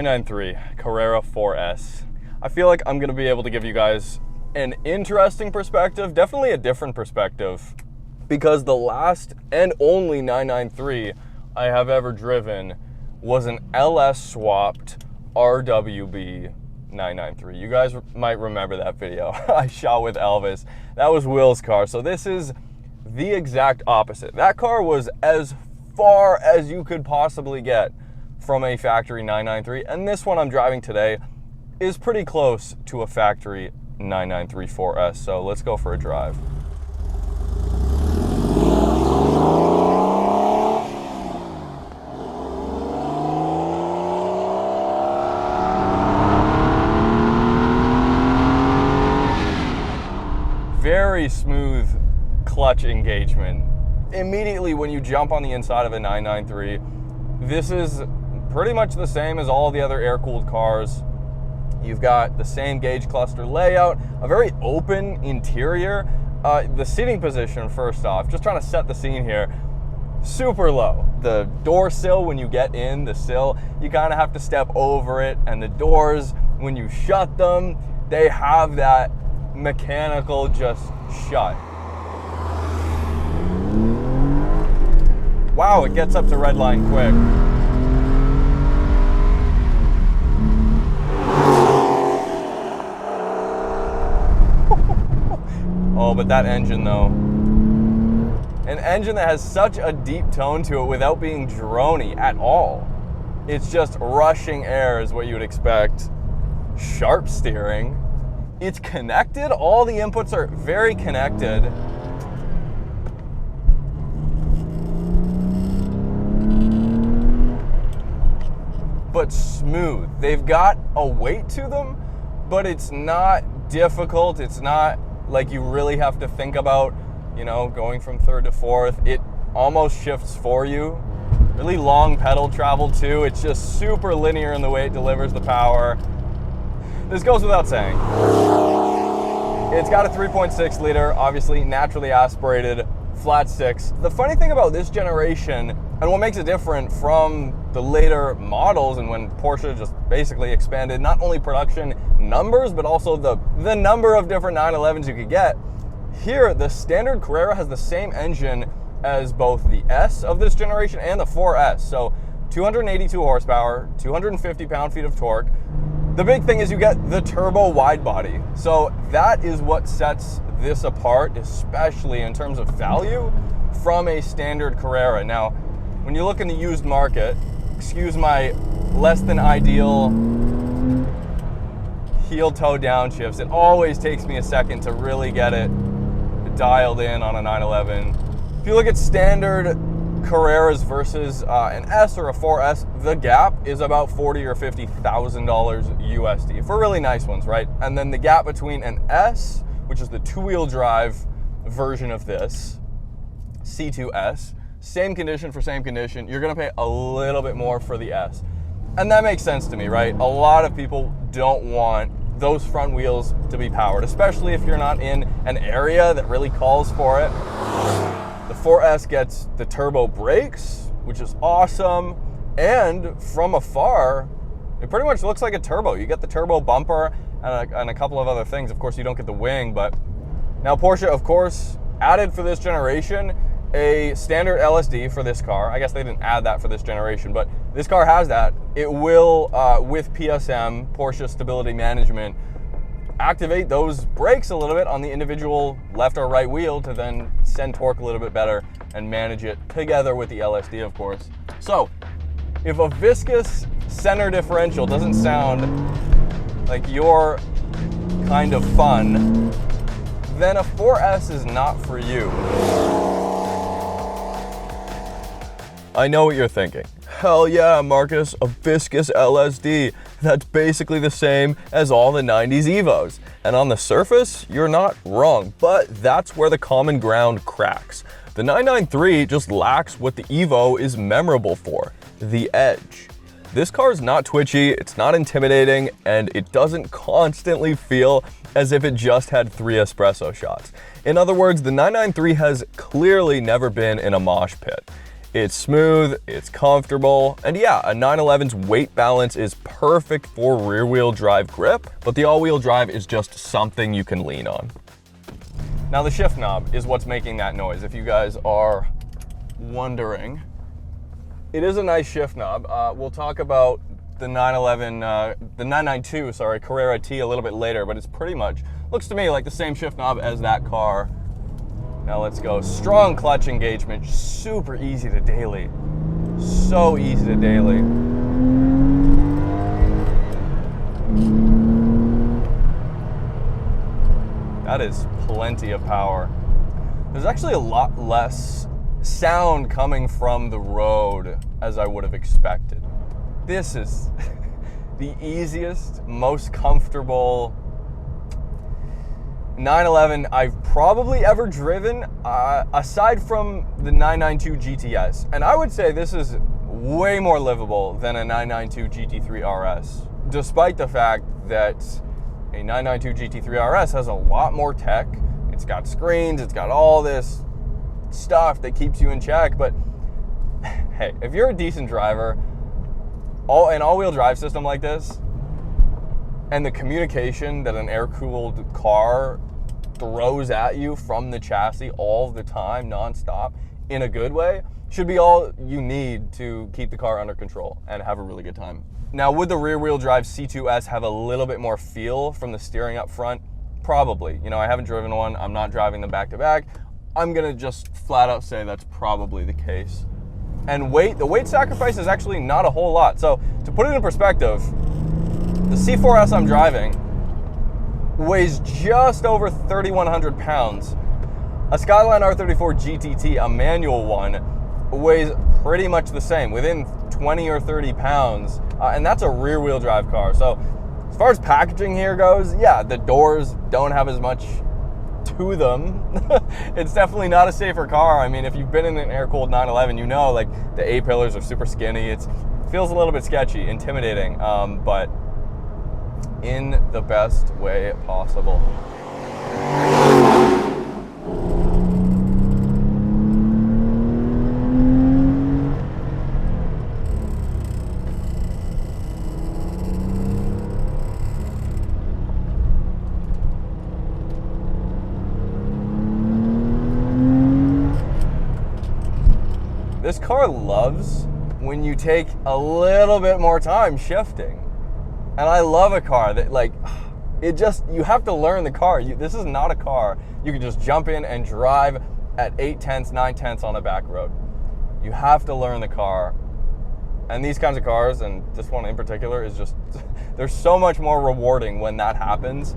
993 Carrera 4S. I feel like I'm gonna be able to give you guys an interesting perspective, definitely a different perspective, because the last and only 993 I have ever driven was an LS swapped RWB 993. You guys might remember that video I shot with Elvis. That was Will's car. So this is the exact opposite. That car was as far as you could possibly get from a factory 993, and this one I'm driving today is pretty close to a factory 993 4S. So let's go for a drive. Very smooth clutch engagement. Immediately when you jump on the inside of a 993, this is pretty much the same as all the other air-cooled cars. You've got the same gauge cluster layout, a very open interior. The seating position, first off, just trying to set the scene here, super low. The door sill, when you get in the sill, you kind of have to step over it, and the doors, when you shut them, they have that mechanical just shut. Wow, it gets up to red line quick. Oh, but that engine though. An engine that has such a deep tone to it without being droney at all. It's just rushing air is what you would expect. Sharp steering. It's connected. All the inputs are very connected. But smooth. They've got a weight to them, but it's not difficult. It's not like you really have to think about, you know, going from third to fourth. It almost shifts for you. Really long pedal travel too. It's just super linear in the way it delivers the power. This goes without saying. It's got a 3.6 liter, obviously naturally aspirated, flat six. The funny thing about this generation, and what makes it different from the later models and when Porsche just basically expanded not only production numbers, but also the number of different 911s you could get. Here, the standard Carrera has the same engine as both the S of this generation and the 4S. So 282 horsepower, 250 pound-feet of torque. The big thing is you get the turbo wide body. So that is what sets this apart, especially in terms of value, from a standard Carrera. Now, when you look in the used market, excuse my less than ideal heel toe downshifts, it always takes me a second to really get it dialed in on a 911. If you look at standard Carreras versus an S or a 4S, the gap is about $40,000 or $50,000 USD for really nice ones, right? And then the gap between an S, which is the two-wheel drive version of this, C4S, same condition for same condition, you're gonna pay a little bit more for the S. And that makes sense to me, right? A lot of people don't want those front wheels to be powered, especially if you're not in an area that really calls for it. The 4S gets the turbo brakes, which is awesome, and from afar, it pretty much looks like a turbo. You get the turbo bumper and a couple of other things. Of course, you don't get the wing, but now Porsche, of course, added for this generation a standard LSD for this car. I guess they didn't add that for this generation, but this car has that. It will, with PSM, Porsche Stability Management, activate those brakes a little bit on the individual left or right wheel to then send torque a little bit better and manage it together with the LSD, of course. So if a viscous center differential doesn't sound like your kind of fun, then a 4S is not for you. I know what you're thinking. Hell yeah, Marcus, a viscous LSD. That's basically the same as all the 90s Evos. And on the surface, you're not wrong, but that's where the common ground cracks. The 993 just lacks what the Evo is memorable for, the edge. This car is not twitchy, it's not intimidating, and it doesn't constantly feel as if it just had 3 espresso shots. In other words, the 993 has clearly never been in a mosh pit. It's smooth, it's comfortable, and yeah, a 911's weight balance is perfect for rear-wheel drive grip, but the all-wheel drive is just something you can lean on. Now the shift knob is what's making that noise, if you guys are wondering. It is a nice shift knob. We'll talk about the 992, sorry, Carrera T a little bit later, but it's pretty much, looks to me like the same shift knob as that car. Now let's go. Strong clutch engagement, super easy to daily. So easy to daily. That is plenty of power. There's actually a lot less sound coming from the road as I would have expected. This is the easiest, most comfortable 911 I've probably ever driven, aside from the 992 GTS. And I would say this is way more livable than a 992 GT3 RS, despite the fact that a 992 GT3 RS has a lot more tech. It's got screens, it's got all this stuff that keeps you in check. But hey, if you're a decent driver, an all-wheel drive system like this, and the communication that an air-cooled car throws at you from the chassis all the time, nonstop, in a good way, should be all you need to keep the car under control and have a really good time. Now, would the rear-wheel drive C2S have a little bit more feel from the steering up front? Probably. You know, I haven't driven one. I'm not driving them back-to-back. I'm gonna just flat out say that's probably the case. And weight, the weight sacrifice is actually not a whole lot. So to put it in perspective, the C4S I'm driving weighs just over 3,100 pounds. A Skyline R34 GTT, a manual one, weighs pretty much the same, within 20 or 30 pounds. And that's a rear-wheel drive car. So as far as packaging here goes, yeah, the doors don't have as much to them. It's definitely not a safer car. I mean, if you've been in an air-cooled 911, you know, like, the A-pillars are super skinny. It feels a little bit sketchy, intimidating, but in the best way possible. This car loves when you take a little bit more time shifting. And I love a car that, like, you have to learn the car. This is not a car you can just jump in and drive at 8/10, 9/10 on a back road. You have to learn the car. And these kinds of cars, and this one in particular, is just, they're so much more rewarding when that happens.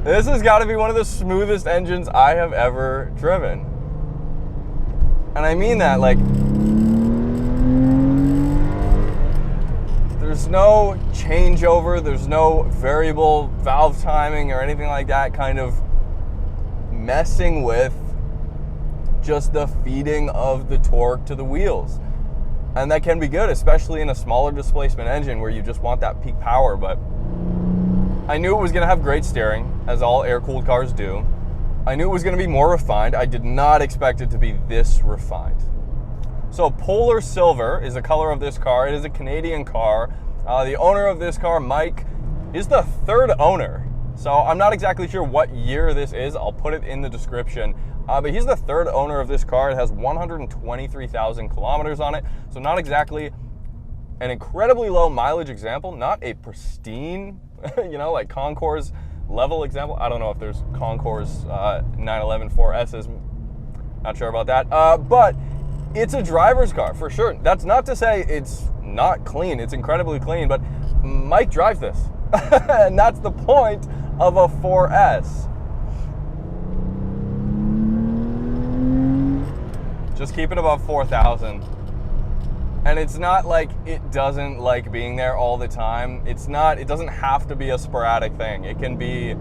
This has got to be one of the smoothest engines I have ever driven. And I mean that, like, there's no changeover, there's no variable valve timing or anything like that kind of messing with just the feeding of the torque to the wheels. And that can be good, especially in a smaller displacement engine where you just want that peak power. But I knew it was gonna have great steering, as all air-cooled cars do. I knew it was gonna be more refined. I did not expect it to be this refined. So Polar Silver is the color of this car. It is a Canadian car. The owner of this car, Mike, is the third owner. So I'm not exactly sure what year this is. I'll put it in the description. But he's the third owner of this car. It has 123,000 kilometers on it. So not exactly an incredibly low mileage example, not a pristine, you know, like Concours level example. I don't know if there's Concours 911 4S's. Not sure about that. But it's a driver's car for sure. That's not to say it's not clean. It's incredibly clean, but Mike drives this. And that's the point of a 4S. Just keep it above 4,000. And it's not like it doesn't like being there all the time. It doesn't have to be a sporadic thing. It can be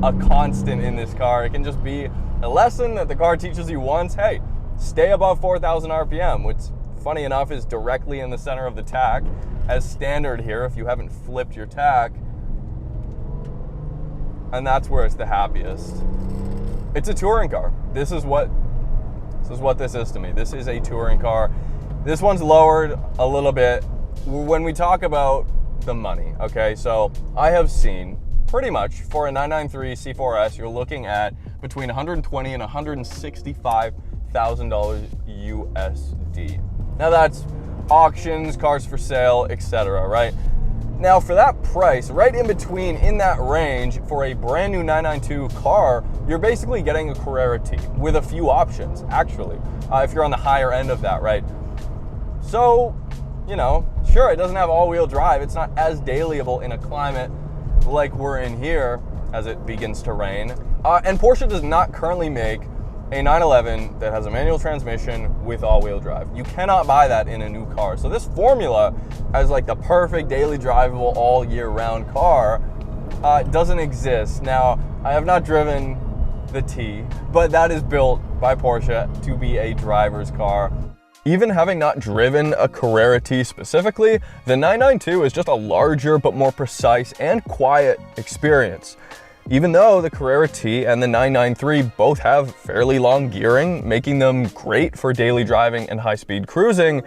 a constant in this car. It can just be a lesson that the car teaches you once. Hey, stay above 4,000 RPM, which, funny enough, is directly in the center of the tack, as standard here if you haven't flipped your tack. And that's where it's the happiest. It's a touring car. This is what This is what this is to me. This is a touring car. This one's lowered a little bit when we talk about the money, okay? So I have seen pretty much for a 993 C4S, you're looking at between $120,000 and $165,000 USD. Now that's auctions, cars for sale, etc., right? Now for that price, right in between in that range for a brand new 992 car, you're basically getting a Carrera T with a few options, actually, if you're on the higher end of that, right? So, you know, sure, it doesn't have all-wheel drive. It's not as dailyable in a climate like we're in here as it begins to rain. And Porsche does not currently make a 911 that has a manual transmission with all-wheel drive. You cannot buy that in a new car. So this formula as like the perfect daily drivable all year round car doesn't exist. Now, I have not driven the T, but that is built by Porsche to be a driver's car. Even having not driven a Carrera T specifically, the 992 is just a larger but more precise and quiet experience. Even though the Carrera T and the 993 both have fairly long gearing, making them great for daily driving and high-speed cruising,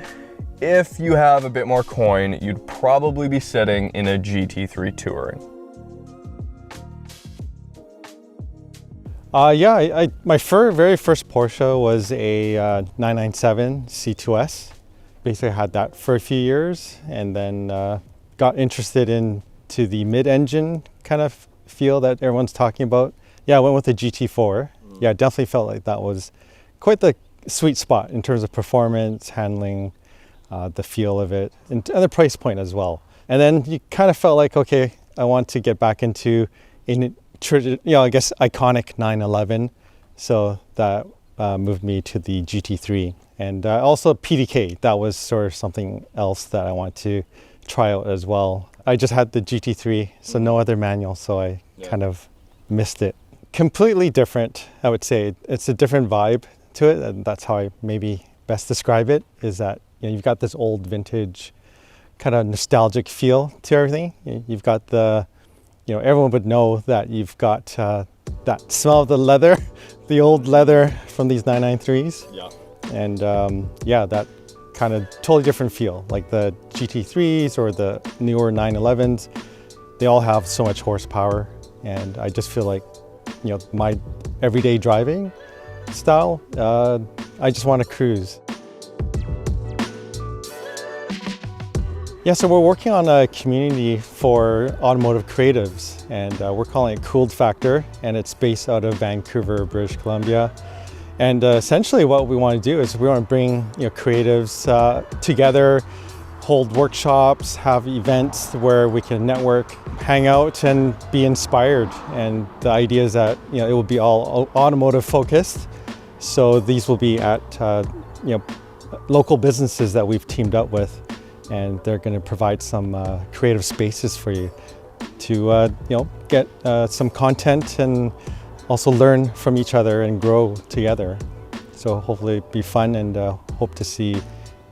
if you have a bit more coin, you'd probably be sitting in a GT3 touring. My very first Porsche was a 997 C2S. Basically I had that for a few years and then got interested into the mid-engine kind of feel that everyone's talking about. Yeah, I went with the GT4. Yeah, I definitely felt like that was quite the sweet spot in terms of performance, handling, the feel of it, and the price point as well. And then you kind of felt like, okay, I want to get back into I guess iconic 911. So that moved me to the GT3. And also PDK, that was sort of something else that I wanted to try out as well. I just had the GT3, so no other manual, so I kind of missed it. Completely different, I would say. It's a different vibe to it, and that's how I maybe best describe it, is that you've got this old vintage kind of nostalgic feel to everything. You've got everyone would know that you've got that smell of the leather, the old leather from these 993s. Yeah. And that kind of totally different feel. Like the GT3s or the newer 911s, they all have so much horsepower. And I just feel like, my everyday driving style, I just want to cruise. Yeah, so we're working on a community for automotive creatives, and we're calling it Cooled Factor, and it's based out of Vancouver, British Columbia. And essentially what we want to do is we want to bring creatives together, hold workshops, have events where we can network, hang out, and be inspired. And the idea is that it will be all automotive focused. So these will be at local businesses that we've teamed up with, and they're going to provide some creative spaces for you to get some content and also learn from each other and grow together. So hopefully it'll be fun, and hope to see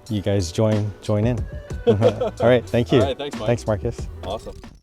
you guys join in. All right, thank you. All right, thanks, Mike. Thanks, Marcus. Awesome.